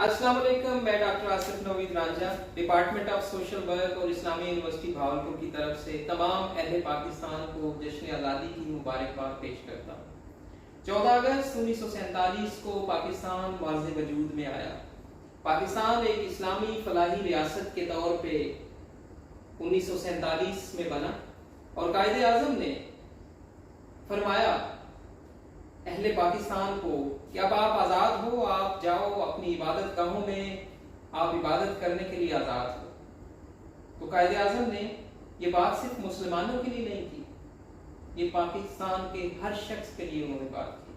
अस्सलाम वालेकुम, मैं doctor Asif Naveed Ranjha department of social work और इस्लामी यूनिवर्सिटी भावलपुर की तरफ से तमाम अहले पाकिस्तान को जश्न आज़ादी की मुबारकबाद पेश करता हूँ। 14 अगस्त 1947 को पाकिस्तान वाज़े वजूद में आया। पाकिस्तान एक इस्लामी फलाही रियासत के तौर पे 1947 में बना और कायदे आज़म ने फरमाया अहले पाकिस्तान को कि अब आप आज़ाद हो, आप जाओ अपनी इबादत गाहों में, आप इबादत करने के लिए आज़ाद हो। तो कायदे आज़म ने ये बात सिर्फ मुसलमानों के लिए नहीं की, ये पाकिस्तान के हर शख्स के लिए उन्होंने बात की।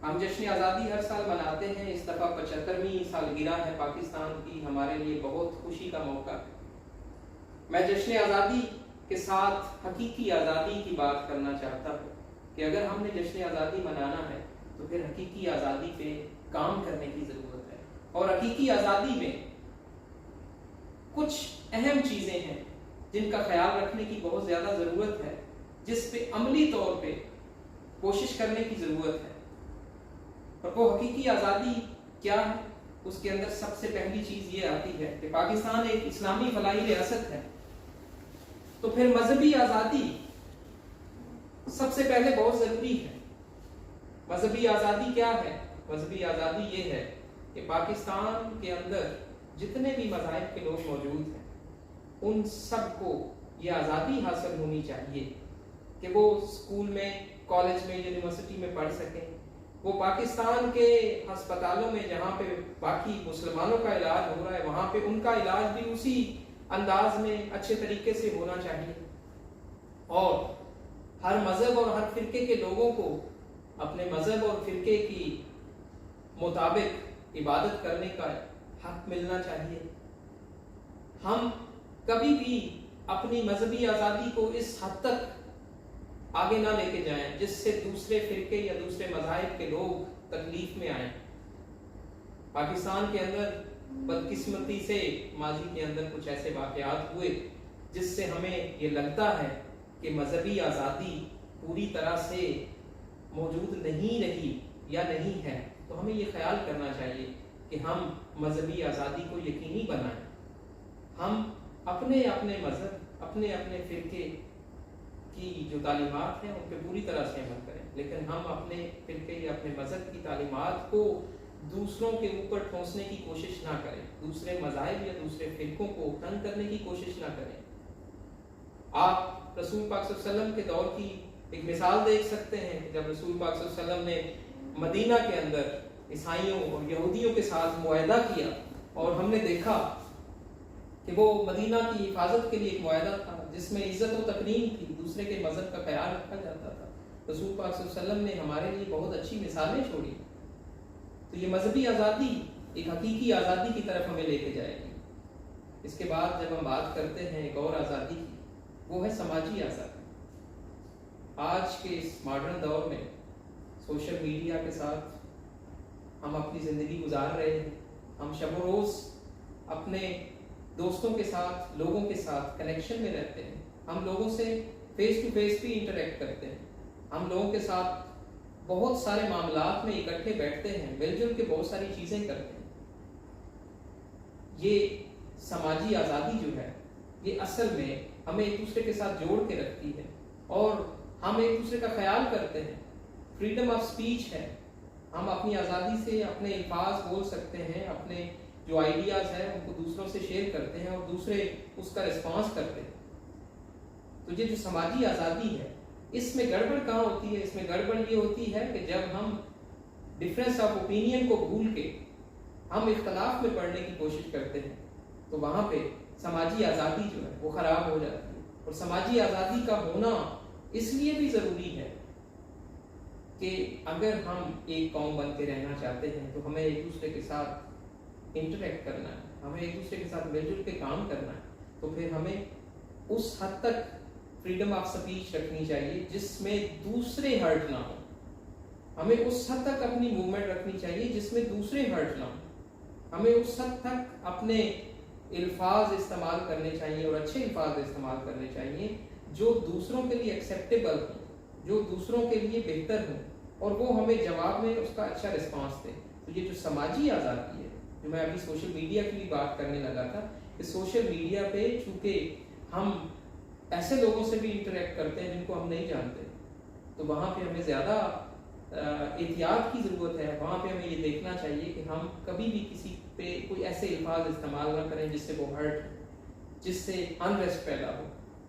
हम जश्न आज़ादी हर साल मनाते हैं, इस दफ़ा 75वीं सालगिरह है पाकिस्तान की, हमारे लिए बहुत खुशी का मौका है। मैं जश्न आज़ादी के साथ हकीकी आज़ादी की बात करना चाहता हूँ कि अगर हमने जश्न आज़ादी मनाना है तो फिर हकीकी आज़ादी पे काम करने की ज़रूरत है। और हकीकी आज़ादी में कुछ अहम चीज़ें हैं जिनका ख्याल रखने की बहुत ज़्यादा ज़रूरत है, जिस पे अमली तौर पे कोशिश करने की ज़रूरत है। और वो हकीकी आज़ादी क्या है, उसके अंदर सबसे पहली चीज़ ये आती है कि पाकिस्तान एक इस्लामी फलाही रियासत है, तो फिर मजहबी आज़ादी सबसे पहले बहुत जरूरी है। मजहबी आज़ादी क्या है? मजहबी आज़ादी ये है कि पाकिस्तान के अंदर जितने भी मज़ाहिब के लोग मौजूद हैं, उन सबको ये आज़ादी हासिल होनी चाहिए कि वो स्कूल में, कॉलेज में, यूनिवर्सिटी में पढ़ सकें। वो पाकिस्तान के अस्पतालों में जहाँ पे बाकी मुसलमानों का इलाज हो रहा है, वहाँ पे उनका इलाज भी उसी अंदाज में अच्छे तरीके से होना चाहिए। और हर मजहब और हर फिरके के लोगों को अपने मजहब और फिरके की मुताबिक इबादत करने का हक मिलना चाहिए। हम कभी भी अपनी मजहबी आज़ादी को इस हद तक आगे ना लेके जाएं जिससे दूसरे फिरके या दूसरे मज़ाहिब के लोग तकलीफ में आए। पाकिस्तान के अंदर बदकिस्मती से माजी के अंदर कुछ ऐसे वाक़यात हुए जिससे हमें ये लगता है कि मजहबी आज़ादी पूरी तरह से मौजूद नहीं रही या नहीं है। तो हमें ये ख्याल करना चाहिए कि हम मजहबी आज़ादी को यकीनी बनाएं। हम अपने अपने मजहब, अपने अपने फिरके की जो तालीमात हैं उन पर पूरी तरह से अमल करें, लेकिन हम अपने फिरके या अपने मजहब की तालीमात को दूसरों के ऊपर ठोंसने की कोशिश ना करें, दूसरे मज़ाहिब या दूसरे फिरकों को तंग करने की कोशिश ना करें। आप रसूल पाक सल्लल्लाहु अलैहि वसल्लम के दौर की एक मिसाल देख सकते हैं कि जब रसूल पाक सल्लल्लाहु अलैहि वसल्लम ने मदीना के अंदर ईसाइयों और यहूदियों के साथ मुआहदा किया, और हमने देखा कि वो मदीना की हिफाजत के लिए एक मुआहदा था जिसमें इज्जत और तकरीम थी, दूसरे के मजहब का ख्याल रखा जाता था। रसूल पाक सल्लल्लाहु अलैहि वसल्लम ने हमारे लिए बहुत अच्छी मिसालें छोड़ी। तो ये मजहबी आज़ादी एक हकीकी आज़ादी की तरफ हमें लेके जाएगी। इसके बाद जब हम बात करते हैं एक और आज़ादी की, वो है समाजी आज़ादी। आज के इस मॉडर्न दौर में सोशल मीडिया के साथ हम अपनी ज़िंदगी गुजार रहे हैं। हम शब रोज़ अपने दोस्तों के साथ, लोगों के साथ कनेक्शन में रहते हैं। हम लोगों से फेस टू फेस भी इंटरेक्ट करते हैं। हम लोगों के साथ बहुत सारे मामलात में इकट्ठे बैठते हैं, मिलजुल के बहुत सारी चीज़ें करते हैं। ये समाजी आज़ादी जो है, ये असल में हमें एक दूसरे के साथ जोड़ के रखती है और हम एक दूसरे का ख्याल करते हैं। फ्रीडम ऑफ स्पीच है, हम अपनी आज़ादी से अपने अल्फाज बोल सकते हैं, अपने जो आइडियाज़ हैं उनको दूसरों से शेयर करते हैं और दूसरे उसका रिस्पॉन्स करते हैं। तो ये जो समाजी आज़ादी है, इसमें गड़बड़ कहाँ होती है? इसमें गड़बड़ ये होती है कि जब हम डिफरेंस ऑफ ओपिनियन को भूल के हम इख्तलाफ में पढ़ने की कोशिश करते हैं, तो वहाँ पे समाजी आज़ादी जो है वो ख़राब हो जाती है। और समाजी आज़ादी का होना इसलिए भी ज़रूरी है कि अगर हम एक कौम बन के रहना चाहते हैं तो हमें एक दूसरे के साथ इंटरेक्ट करना है, हमें एक दूसरे के साथ मिलजुल के काम करना है। तो फिर हमें उस हद तक फ्रीडम ऑफ स्पीच रखनी चाहिए जिसमें दूसरे हर्ट ना हो। हमें उस हद तक अपनी मूवमेंट रखनी चाहिए जिसमें दूसरे हर्ट ना हो। हमें उस हद तक अपने अल्फाज इस्तेमाल करने चाहिए और अच्छे अल्फाज इस्तेमाल करने चाहिए जो दूसरों के लिए एक्सेप्टेबल हो, जो दूसरों के लिए बेहतर हो, और वो हमें जवाब में उसका अच्छा रिस्पांस दे। तो ये जो समाजी आज़ादी है, जो मैं अभी सोशल मीडिया की भी बात करने लगा था, कि सोशल मीडिया पे चूँकि हम ऐसे लोगों से भी इंटरेक्ट करते हैं जिनको हम नहीं जानते, तो वहाँ पे हमें ज़्यादा एहतियात की ज़रूरत है। वहाँ पे हमें ये देखना चाहिए कि हम कभी भी किसी पे कोई ऐसे अल्फाज इस्तेमाल ना करें जिससे वो हर्ट, जिससे अनरेस्ट पैदा हो,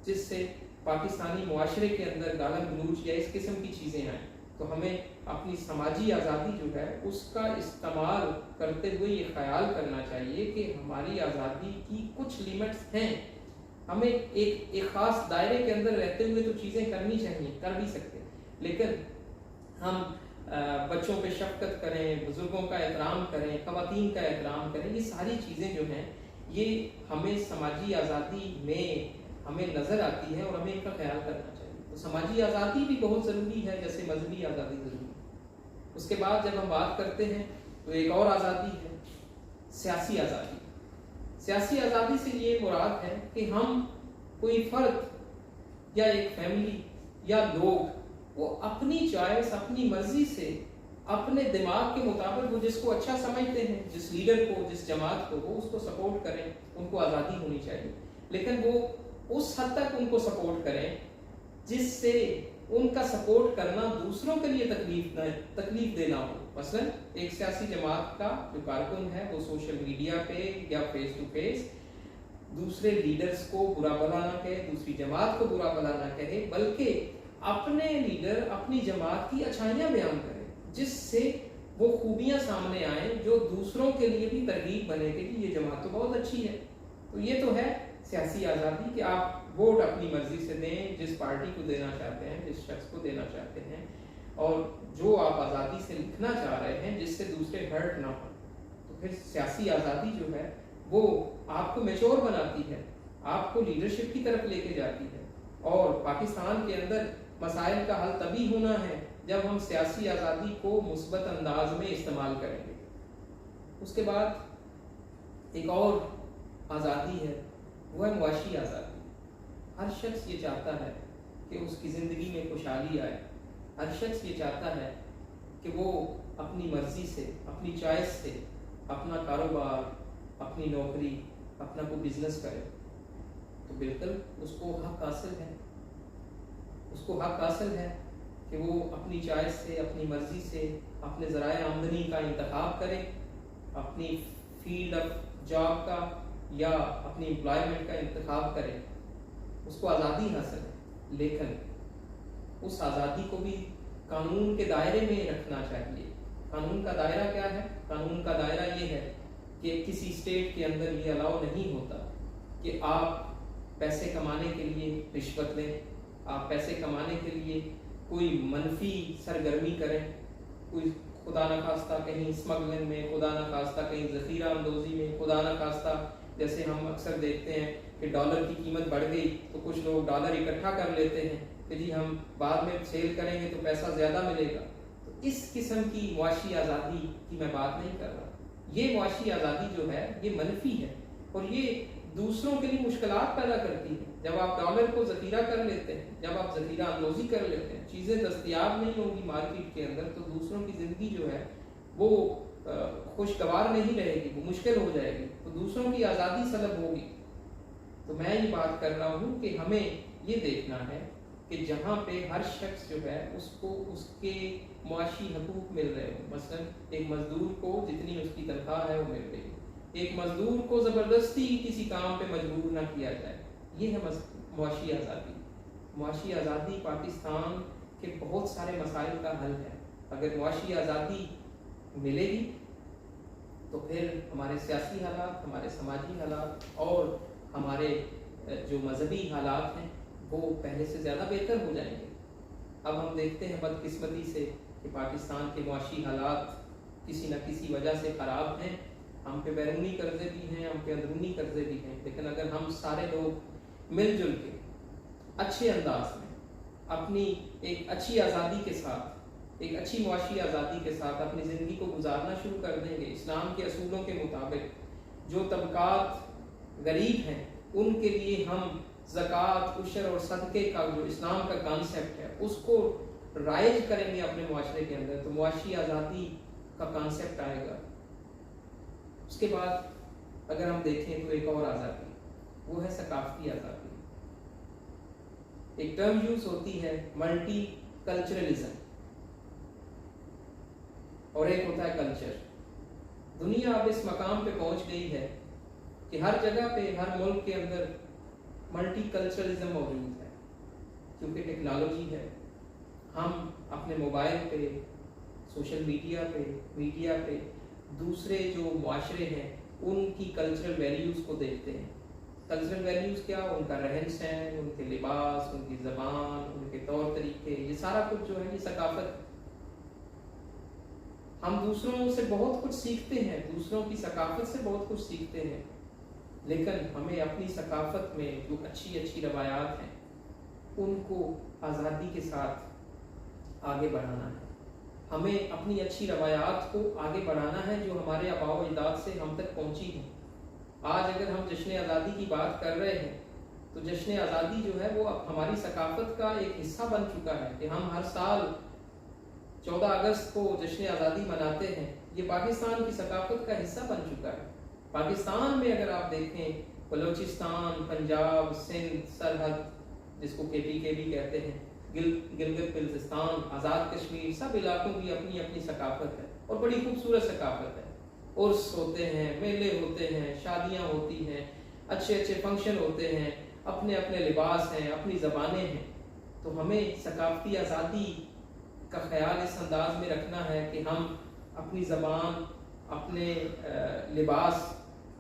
जिससे पाकिस्तानी मुआशरे के अंदर गालन गलूच या इस किस्म की चीज़ें आएँ। तो हमें अपनी समाजी आज़ादी जो है उसका इस्तेमाल करते हुए ये ख्याल करना चाहिए कि हमारी आज़ादी की कुछ लिमिट्स हैं। हमें एक ख़ास दायरे के अंदर रहते हुए तो चीज़ें करनी चाहिए, कर भी सकते हैं, लेकिन हम बच्चों पे शफ़क़त करें, बुज़ुर्गों का एहतराम करें, ख़वातीन का एहतराम करें, ये सारी चीज़ें जो हैं ये हमें समाजी आज़ादी में हमें नज़र आती है और हमें इनका ख्याल करना चाहिए। तो समाजी आज़ादी भी बहुत ज़रूरी है, जैसे मजहबी आज़ादी ज़रूरी है। उसके बाद जब हम बात करते हैं तो एक और आज़ादी है सियासी आज़ादी। सियासी आज़ादी से ये मुराद है कि हम कोई फ़र्द या एक फैमिली या लोग वो अपनी चॉइस, अपनी मर्जी से, अपने दिमाग के मुताबिक वो जिसको अच्छा समझते हैं, जिस लीडर को, जिस जमात को, वो उसको सपोर्ट करें, उनको आज़ादी होनी चाहिए। लेकिन वो उस हद तक उनको सपोर्ट करें जिससे उनका सपोर्ट करना दूसरों के लिए तकलीफ देना हो। मसलन एक सियासी जमात का जो कारकुन है वो सोशल मीडिया पे या फेस टू फेस दूसरे लीडर्स को बुरा भला ना कहे, दूसरी जमात को बुरा भला ना कहे, बल्कि अपने लीडर, अपनी जमात की अच्छाइयाँ बयान करें, जिससे वो खूबियाँ सामने आए जो दूसरों के लिए भी तरगीब बने कि ये जमात तो बहुत अच्छी है। तो ये तो है सियासी आज़ादी कि आप वोट अपनी मर्जी से दें, जिस पार्टी को देना चाहते हैं, जिस शख्स को देना चाहते हैं, और जो आप आज़ादी से लिखना चाह रहे हैं जिससे दूसरे हर्ट ना हो। तो फिर सियासी आज़ादी जो है वो आपको मैच्योर बनाती है, आपको लीडरशिप की तरफ लेके जाती है। और पाकिस्तान के अंदर मसाइल का हल तभी होना है जब हम सियासी आज़ादी को मुस्बत अंदाज में इस्तेमाल करेंगे। उसके बाद एक और आज़ादी है, वो है मुआशी आज़ादी। हर शख्स ये चाहता है कि उसकी ज़िंदगी में खुशहाली आए। हर शख्स ये चाहता है कि वो अपनी मर्ज़ी से, अपनी चॉइस से अपना कारोबार, अपनी नौकरी, अपना कोई बिजनेस करे। तो बिल्कुल उसको हक हासिल है, उसको हक हासिल है कि वो अपनी चॉइस से, अपनी मर्ज़ी से अपने ज़राए आमदनी का इंतखाब करे, अपनी फील्ड ऑफ जॉब का या अपनी एम्प्लॉयमेंट का इंतखाब करे, उसको आज़ादी हासिल है। लेकिन उस आज़ादी को भी कानून के दायरे में रखना चाहिए। कानून का दायरा क्या है? कानून का दायरा ये है कि किसी स्टेट के अंदर ये अलाउ नहीं होता कि आप पैसे कमाने के लिए रिश्वत लें, आप पैसे कमाने के लिए कोई मनफी सरगर्मी करें, कोई खुदा न खास्ता कहीं स्मगलिंग में, खुदा न खास्ता कहीं ज़ख़ीरा अंदोज़ी में, खुदा न खास्ता जैसे हम अक्सर देखते हैं कि डॉलर की कीमत बढ़ गई तो कुछ लोग डॉलर इकट्ठा कर लेते हैं कि जी हम बाद में सेल करेंगे तो पैसा ज़्यादा मिलेगा। तो इस किस्म की मुआशी आज़ादी की मैं बात नहीं कर रहा। ये मुआशी आज़ादी जो है ये मनफी है और ये दूसरों के लिए मुश्किलात पैदा करती है। जब आप डॉलर को ज़ख़ीरा कर लेते हैं, जब आप ज़ख़ीरा अंदोज़ी कर लेते हैं, चीज़ें दस्तयाब नहीं होंगी मार्केट के अंदर, तो दूसरों की ज़िंदगी जो है वो खुशगवार नहीं रहेगी, वो मुश्किल हो जाएगी, तो दूसरों की आज़ादी सलब होगी। तो मैं ये बात कर रहा हूँ कि हमें ये देखना है कि जहाँ पे हर शख्स जो है उसको उसके मुआशी हकूक़ मिल रहे हो। मसलन एक मजदूर को जितनी उसकी तनख्वाह है वो मिल रही है, एक मजदूर को ज़बरदस्ती किसी काम पे मजबूर ना किया जाए, ये है मुआशी आज़ादी। मुआशी आज़ादी पाकिस्तान के बहुत सारे मसाइल का हल है। अगर मुआशी आज़ादी मिलेगी तो फिर हमारे सियासी हालात, हमारे समाजी हालात और हमारे जो मजहबी हालात हैं वो पहले से ज़्यादा बेहतर हो जाएंगे। अब हम देखते हैं बदकिस्मती से कि पाकिस्तान के मुआशी हालात किसी न किसी वजह से ख़राब हैं। हम पे बैरूनी कर्जे भी हैं, हम पे अंदरूनी कर्जे भी हैं, लेकिन अगर हम सारे लोग मिलजुल के अच्छे अंदाज में अपनी एक अच्छी आज़ादी के साथ, एक अच्छी मुआशी आज़ादी के साथ अपनी ज़िंदगी को गुजारना शुरू कर देंगे इस्लाम के असूलों के मुताबिक, जो तबकात गरीब हैं उनके लिए हम ज़कात, उशर और सदक़े का जो इस्लाम का कॉन्सेप्ट है उसको राइज करेंगे अपने मुआशरे के अंदर, तो मुआशी आज़ादी का कॉन्सेप्ट आएगा। उसके बाद अगर हम देखें तो एक और आज़ादी, वो है सकाफती आज़ादी। एक टर्म यूज होती है मल्टी कल्चरलिज्म, और एक होता है कल्चर। दुनिया अब इस मकाम पे पहुंच गई है कि हर जगह पे, हर मुल्क के अंदर मल्टी कल्चरलिज्म मौजूद है, क्योंकि टेक्नोलॉजी है। हम अपने मोबाइल पे, सोशल मीडिया पे दूसरे जो मुआशरे हैं उनकी कल्चरल वैल्यूज़ को देखते हैं। कल्चरल वैल्यूज़ क्या? उनका रहन सहन, उनके लिबास, उनकी ज़बान, उनके तौर तरीके, ये सारा कुछ जो है ये सकाफत। हम दूसरों से बहुत कुछ सीखते हैं, दूसरों की सकाफत से बहुत कुछ सीखते हैं, लेकिन हमें अपनी सकाफत में जो अच्छी अच्छी रवायात हैं उनको आज़ादी के साथ आगे बढ़ाना है। हमें अपनी अच्छी रवायात को आगे बढ़ाना है जो हमारे आबाओ अजदाद से हम तक पहुंची हैं। आज अगर हम जश्न आज़ादी की बात कर रहे हैं तो जश्न आज़ादी जो है वो अब हमारी सकाफत का एक हिस्सा बन चुका है कि हम हर साल 14 अगस्त को जश्न आज़ादी मनाते हैं। ये पाकिस्तान की सकाफत का हिस्सा बन चुका है। पाकिस्तान में अगर आप देखें, बलोचिस्तान, पंजाब, सिंध, सरहद जिसको KPK भी कहते हैं, गिलगित बिल्तिस्तान, आज़ाद कश्मीर, सब इलाकों की अपनी अपनी सकाफत है और बड़ी खूबसूरत सकाफत है। उर्स होते हैं, मेले होते हैं, शादियाँ होती हैं, अच्छे अच्छे फंक्शन होते हैं, अपने अपने लिबास हैं, अपनी ज़बानें हैं। तो हमें सकाफती आज़ादी का ख्याल इस अंदाज में रखना है कि हम अपनी ज़बान, अपने लिबास,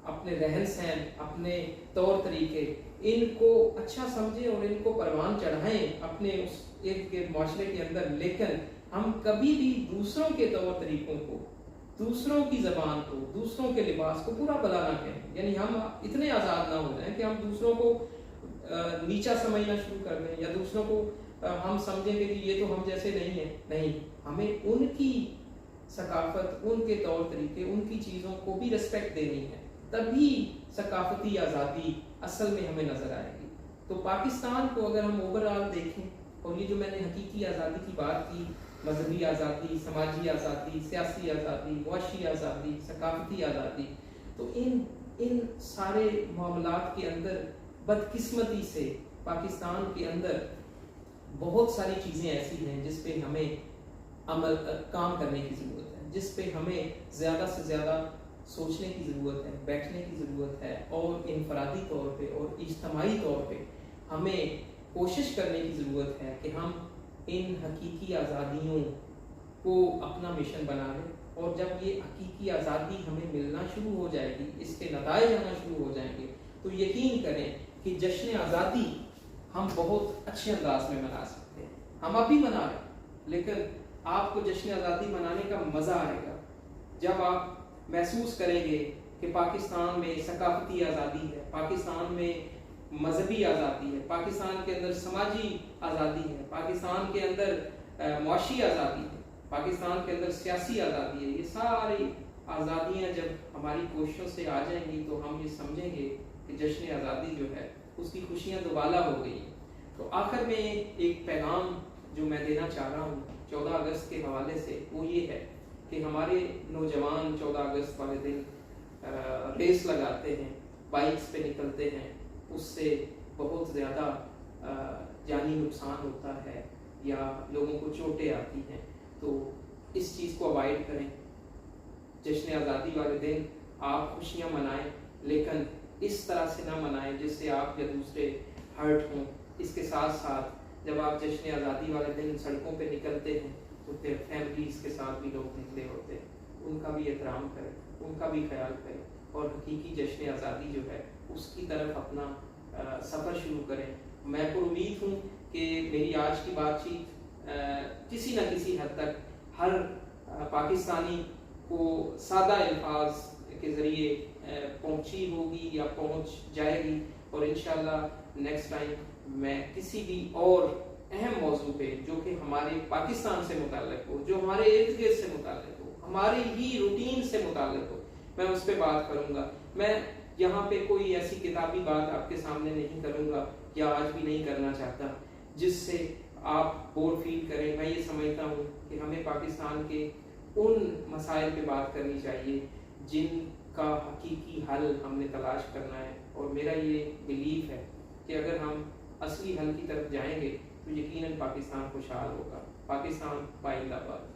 अपने रहन सहन, अपने तौर तरीके, इनको अच्छा समझें और इनको परवान चढ़ाएं अपने उस इर्द गिर्द माशरे के अंदर। लेकिन हम कभी भी दूसरों के तौर तरीकों को, दूसरों की ज़बान को, दूसरों के लिबास को पूरा भला ना कहें। यानी हम इतने आज़ाद ना हो जाएं कि हम दूसरों को नीचा समझना शुरू कर दें या दूसरों को हम समझेंगे कि ये तो हम जैसे नहीं है। नहीं, हमें उनकी सकाफत, उनके तौर तरीके, उनकी चीज़ों को भी रिस्पेक्ट देनी है, तभी सकाफती आज़ादी असल में हमें नज़र आएगी। तो पाकिस्तान को अगर हम ओवरऑल देखें, और ये जो मैंने हकीकी आज़ादी की बात की, मजहबी आज़ादी, समाजी आज़ादी, सियासी आज़ादी, मुआशी आज़ादी, सकाफती आज़ादी, तो इन सारे मामलात के अंदर बदकिस्मती से पाकिस्तान के अंदर बहुत सारी चीज़ें ऐसी हैं जिस पे हमें काम करने की ज़रूरत है, जिस पे हमें ज़्यादा से ज़्यादा सोचने की ज़रूरत है, बैठने की ज़रूरत है, और इनफरादी तौर पे और इज्तमाही तौर पे हमें कोशिश करने की ज़रूरत है कि हम इन हकीकी आज़ादियों को अपना मिशन बना लें। और जब ये हकीकी आज़ादी हमें मिलना शुरू हो जाएगी, इसके नताइज आना शुरू हो जाएंगे, तो यकीन करें कि जश्न आज़ादी हम बहुत अच्छे अंदाज में मना सकते हैं। हम अभी मना रहे हैं, लेकिन आपको जश्न आज़ादी मनाने का मज़ा आएगा जब आप महसूस करेंगे कि पाकिस्तान में सकाफती आज़ादी है, पाकिस्तान में मजहबी आज़ादी है, पाकिस्तान के अंदर समाजी आज़ादी है, पाकिस्तान के अंदर मुआशी आज़ादी है, पाकिस्तान के अंदर सियासी आज़ादी है। ये सारी आज़ादियाँ जब हमारी कोशिशों से आ जाएंगी तो हम ये समझेंगे कि जश्न आज़ादी जो है उसकी खुशियाँ दोबाला हो गई। तो आखिर में एक पैगाम जो मैं देना चाह रहा हूँ 14 अगस्त के हवाले से, वो ये है कि हमारे नौजवान 14 अगस्त वाले दिन रेस लगाते हैं, बाइक्स पे निकलते हैं, उससे बहुत ज़्यादा जानी नुकसान होता है या लोगों को चोटें आती हैं। तो इस चीज़ को अवॉइड करें। जश्न आज़ादी वाले दिन आप खुशियाँ मनाएं, लेकिन इस तरह से ना मनाएं जिससे आप या दूसरे हर्ट हों। इसके साथ साथ जब आप जश्न आज़ादी वाले दिन सड़कों पे निकलते हैं तो फिर फैमिलीज़ के साथ भी लोग निकले होते हैं, उनका भी एहतराम करें, उनका भी ख्याल करें, और हकीकी जश्न आज़ादी जो है उसकी तरफ अपना सफ़र शुरू करें। मैं पुरुमीद हूँ कि मेरी आज की बातचीत किसी न किसी हद तक हर पाकिस्तानी को सादा अल्फाज के ज़रिए पहुँची होगी या पहुँच जाएगी, और इंशाअल्लाह नेक्स्ट टाइम मैं किसी भी और अहम मौजू पे जो कि हमारे पाकिस्तान से मुताल्लिक हो, जो हमारे इर्द गिर्द से मुताल्लिक हो, हमारी ही रूटीन से मुताल्लिक हो, मैं उस पर बात करूँगा। मैं यहाँ पे कोई ऐसी किताबी बात आपके सामने नहीं करूँगा या आज भी नहीं करना चाहता जिससे आप बोर फील करें। मैं ये समझता हूँ कि हमें पाकिस्तान के उन मसाइल पे बात करनी चाहिए जिनका हकीकी हल हमने तलाश करना है। और मेरा ये बिलीफ है कि अगर हम असली हल की तरफ जाएंगे तो यकीनन पाकिस्तान खुशहाल होगा। पाकिस्तान जिंदाबाद।